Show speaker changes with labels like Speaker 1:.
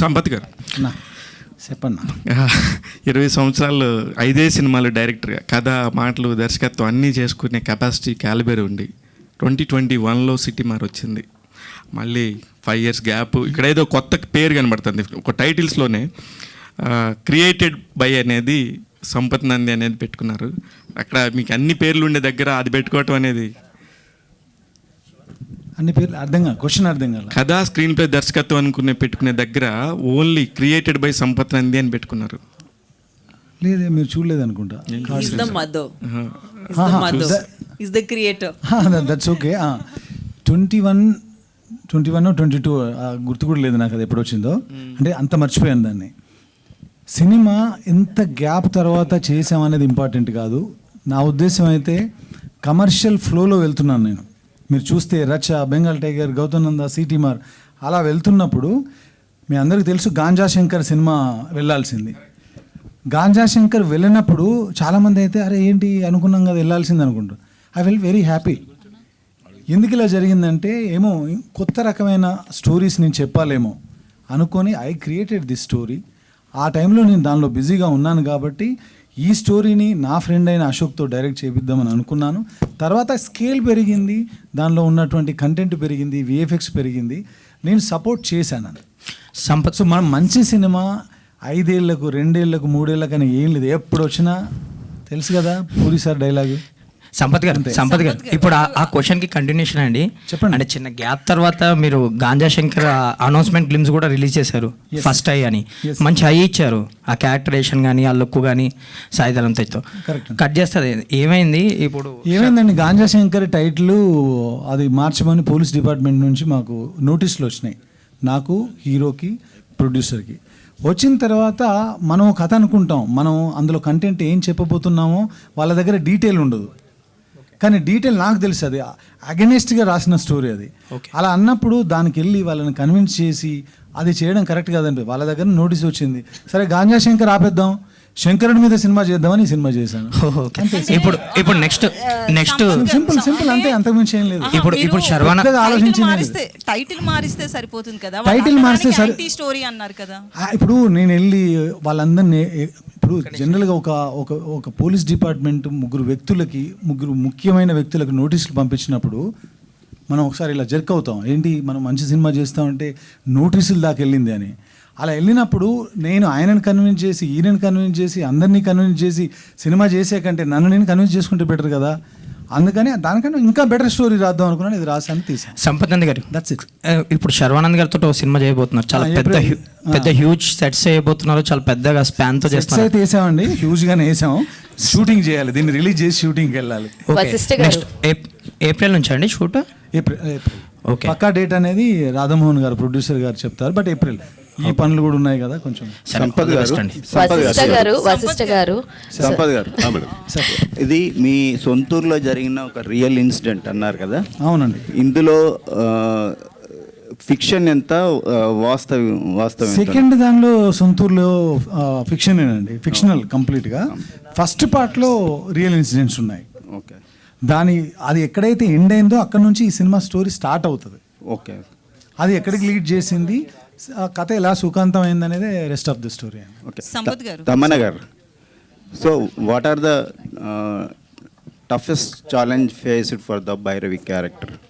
Speaker 1: సంపత్ గారు
Speaker 2: చెప్పన్నా
Speaker 1: 20 సంవత్సరాలు 5 సినిమాలు డైరెక్టర్గా కథ, మాటలు, దర్శకత్వం అన్నీ చేసుకునే కెపాసిటీ, క్యాలిబర్ ఉండి 2021లో సిటీ మార్ వచ్చింది. మళ్ళీ 5 years గ్యాప్. ఇక్కడ ఏదో కొత్త పేరు కనబడుతుంది ఒక టైటిల్స్లోనే. క్రియేటెడ్ బై అనేది సంపత్ నంది అనేది పెట్టుకున్నారు. అక్కడ మీకు అన్ని పేర్లు ఉండే దగ్గర అది పెట్టుకోవటం అనేది
Speaker 2: అన్ని పేర్లు క్వశ్చన్ అర్థం కాదు.
Speaker 1: కథ, స్క్రీన్ ప్లే, దర్శకత్వం అనుకునే పెట్టుకునే దగ్గర only created by Sampath Nandi అని పెట్టుకున్నారు.
Speaker 2: లేదే, మీరు చూడలేదు అనుకుంటా. That's okay. 21 గుర్తు కూడా లేదు నాకు అది ఎప్పుడు వచ్చిందో. అంటే అంత మర్చిపోయాను దాన్ని. సినిమా ఎంత గ్యాప్ తర్వాత చేసామనేది ఇంపార్టెంట్ కాదు. నా ఉద్దేశం అయితే కమర్షియల్ ఫ్లోలో వెళ్తున్నాను నేను. మీరు చూస్తే రచ, బెంగాల్ టైగర్, గౌతమ్ నంద, సిటీ మార్ అలా వెళ్తున్నప్పుడు మీ అందరికీ తెలుసు గాంజా శంకర్ సినిమా వెళ్ళాల్సింది. గాంజా శంకర్ వెళ్ళినప్పుడు చాలామంది అయితే అరే ఏంటి అనుకున్నాం కదా వెళ్ళాల్సింది అనుకుంటారు. I felt very happy. ఎందుకు ఇలా జరిగిందంటే ఏమో కొత్త రకమైన స్టోరీస్ నేను చెప్పాలేమో అనుకొని ఐ క్రియేటెడ్ దిస్ స్టోరీ. ఆ టైంలో నేను దానిలో బిజీగా ఉన్నాను కాబట్టి ఈ స్టోరీని నా ఫ్రెండ్ అయిన అశోక్తో డైరెక్ట్ చేపిద్దామని అనుకున్నాను. తర్వాత స్కేల్ పెరిగింది, దానిలో ఉన్నటువంటి కంటెంట్ పెరిగింది, విఎఫ్ఎక్స్ పెరిగింది, నేను సపోర్ట్ చేశాను. సంపత్ సో మనం మంచి సినిమా 5 ఏళ్లకు 2 ఏళ్లకు 3 ఏళ్ళకు అని ఏం లేదు. ఎప్పుడు వచ్చినా తెలుసు కదా పూరి సార్ డైలాగు.
Speaker 3: సంపత్ గారు ఇప్పుడు ఆ క్వశ్చన్కి కంటిన్యూషన్ అండి.
Speaker 2: చెప్పండి.
Speaker 3: అంటే చిన్న గ్యాప్ తర్వాత మీరు గాంజా శంకర్ అనౌన్స్మెంట్ గ్లిమ్స్ కూడా రిలీజ్ చేశారు. ఫస్ట్ ఐ అని మంచి హై ఇచ్చారు. ఆ క్యారెక్టరేషన్ కానీ ఆ లుక్ కానీ సాయిధరంతో కట్ చేస్తుంది. ఏమైంది ఇప్పుడు?
Speaker 2: ఏమైందండి, గాంజా శంకర్ టైటిల్ అది మార్చమని పోలీస్ డిపార్ట్మెంట్ నుంచి మాకు నోటీసులు వచ్చినాయి, నాకు, హీరోకి, ప్రొడ్యూసర్కి. వచ్చిన తర్వాత మనం కథ అనుకుంటాం, మనం అందులో కంటెంట్ ఏం చెప్పబోతున్నామో వాళ్ళ దగ్గర డీటెయిల్ ఉండదు. కానీ డీటెయిల్ నాకు తెలుసు, అది అగెనిస్ట్గా రాసిన స్టోరీ అది. అలా అన్నప్పుడు దానికి వెళ్ళి వాళ్ళని కన్విన్స్ చేసి అది చేయడం కరెక్ట్ కాదండి. వాళ్ళ దగ్గర నోటీస్ వచ్చింది, సరే గాంజా శంకర్ ఆపేద్దాం, శంకరుడి మీద సినిమా చేద్దామని సినిమా చేశాను.
Speaker 3: ఇప్పుడు నెక్స్ట్
Speaker 2: సింపుల్ అంతే, అంతకుమించి ఏం లేదు.
Speaker 3: ఇప్పుడు శర్వానంద్
Speaker 4: ఆలోచించింది టైటిల్ మారిస్తే సరిపోతుంది కదా.
Speaker 2: టైటిల్ మారిస్తే సరే
Speaker 4: స్టోరీ అన్నారు కదా.
Speaker 2: ఇప్పుడు నేను వెళ్ళి వాళ్ళందరినీ, ఇప్పుడు జనరల్గా ఒక పోలీస్ డిపార్ట్మెంట్ ముగ్గురు ముఖ్యమైన వ్యక్తులకు నోటీసులు పంపించినప్పుడు మనం ఒకసారి ఇలా జర్క్ అవుతాం, ఏంటి మనం మంచి సినిమా చేస్తామంటే నోటీసులు దాకా వెళ్ళింది అని. అలా వెళ్ళినప్పుడు నేను ఆయనను కన్విన్స్ చేసి, ఈయనను కన్విన్స్ చేసి, అందరినీ కన్విన్స్ చేసి సినిమా చేసే కంటే నన్ను నేను కన్విన్స్ చేసుకుంటే బెటర్ కదా. అందుకని దానికన్నా ఇంకా బెటర్ స్టోరీ రాద్దాం అనుకున్నాను, ఇది రాసాను, తీసాను.
Speaker 3: సంపత్ నంది గారు,
Speaker 2: దట్స్ ఇట్.
Speaker 3: ఇప్పుడు శర్వానంద్ గారితో సినిమా చేయబోతున్నారు. చాలా పెద్ద హ్యూజ్ సెట్స్ చేయబోతున్నారు. చాలా పెద్దగా స్పాన్తో చేస్తారు.
Speaker 2: అయితే వేసామండి, హ్యూజ్గానే వేసాం. షూటింగ్ చేయాలి, దీన్ని రిలీజ్ చేసి షూటింగ్కి వెళ్ళాలి.
Speaker 3: నెక్స్ట్ ఏప్రిల్ నుంచి అండి షూట్?
Speaker 2: ఏప్రిల్. ఓకే, పక్కా డేట్ అనేది రాధామోహన్ గారు, ప్రొడ్యూసర్ గారు చెప్తారు, బట్ ఏప్రిల్. ఈ పనులు కూడా ఉన్నాయి కదా కొంచెం.
Speaker 5: సంపత్ గారు ఇది మీ సొంతూరులో జరిగిన ఒక రియల్ ఇన్సిడెంట్ అన్నారు కదా.
Speaker 2: అవునండి.
Speaker 5: ఇందులో ఫిక్షన్ ఎంత, వాస్తవం?
Speaker 2: సెకండ్ దానిలో సొంతూరులో ఫిక్షనేనండి, ఫిక్షనల్ కంప్లీట్గా. ఫస్ట్ పార్ట్లో రియల్ ఇన్సిడెంట్స్ ఉన్నాయి.
Speaker 5: ఓకే,
Speaker 2: అది ఎక్కడైతే ఎండ్ అయిందో అక్కడ నుంచి ఈ సినిమా స్టోరీ స్టార్ట్ అవుతుంది.
Speaker 5: ఓకే,
Speaker 2: అది ఎక్కడికి లీడ్ చేసింది, కథ ఎలా సుఖాంతం అయింది అనేది rest of the story.
Speaker 5: Okay, Tamannaah garu, so what are the toughest challenge faced for the Bhairavi character?